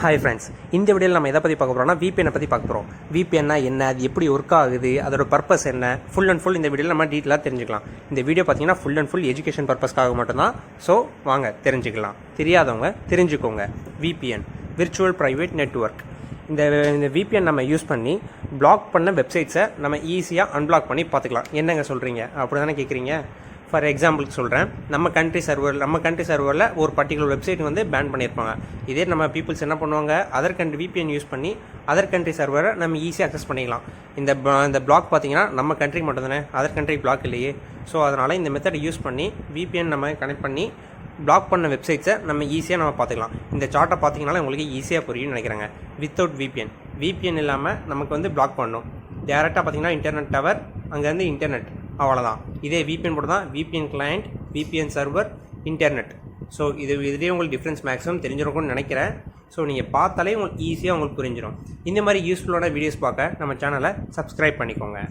Hi friends, இந்த வீடியோவில் நம்ம எதை பற்றி பார்க்க போகிறோம்னா VPN பற்றி பார்க்க போகிறோம். VPN என்ன, அது எப்படி ஒர்க் ஆகுது, அதோட பர்பஸ் என்ன, ஃபுல் அண்ட் ஃபுல் இந்த வீடியோவில் நம்ம டீட்டெயிலாக தெரிஞ்சுக்கலாம். இந்த வீடியோ பார்த்தீங்கன்னா ஃபுல் அண்ட் ஃபுல் எஜுகேஷன் பர்பஸ்க்காக மட்டும்தான். ஸோ வாங்க தெரிஞ்சுக்கலாம். தெரியாதவங்க தெரிஞ்சுக்கோங்க. VPN virtual private network. இந்த VPN நம்ம யூஸ் பண்ணி பிளாக் பண்ண வெப்சைட்ஸை நம்ம ஈஸியாக அன்பிளாக் பண்ணி பார்த்துக்கலாம். என்னங்க சொல்கிறீங்க, அப்படி தானே கேட்குறீங்க? ஃபார் எக்ஸாம்பிளுக்கு சொல்கிறேன், நம்ம கண்ட்ரி சர்வரில் ஒரு பர்டிகுலர் வெப்சைட் வந்து பேன் பண்ணியிருப்பாங்க. இதே நம்ம பீப்புள்ஸ் என்ன பண்ணுவாங்க, அதர் கண்ட்ரி VPN யூஸ் பண்ணி அதர் கண்ட்ரி சர்வரை நம்ம ஈஸியாக அக்சஸ் பண்ணிக்கலாம். இந்த பிளாக் பார்த்தீங்கன்னா நம்ம கண்ட்ரிக்கு மட்டும் தானே, அதர் கண்ட்ரி பிளாக் இல்லையே. ஸோ அதனால் இந்த மெத்தடை யூஸ் பண்ணி VPN நம்ம கனெக்ட் பண்ணி பிளாக் பண்ண வெப்சைட்ஸை நம்ம ஈஸியாக நம்ம பார்த்துக்கலாம். இந்த சார்ட்டை பார்த்தீங்கனால உங்களுக்கு ஈஸியாக புரியும்னு நினைக்கிறேங்க. வித்தவுட் VPN இல்லாமல் நமக்கு வந்து பிளாக் பண்ணணும். டேரெக்டாக பார்த்தீங்கன்னா இன்டர்நெட் டவர், அங்கேருந்து இன்டர்நெட், அவ்வளோதான். இதே VPN போட்டு தான் VPN client, VPN server, internet. So இதுலேயே உங்களுக்கு டிஃப்ரென்ஸ் மேக்ஸிமம் தெரிஞ்சிருக்கும்னு நினைக்கிறேன். ஸோ நீங்கள் பார்த்தாலே உங்களுக்கு ஈஸியாக உங்களுக்கு புரிஞ்சிடும். இந்த மாதிரி யூஸ்ஃபுல்லான வீடியோஸ் பார்க்க நம்ம சேனலை சப்ஸ்கிரைப் பண்ணிக்கோங்க.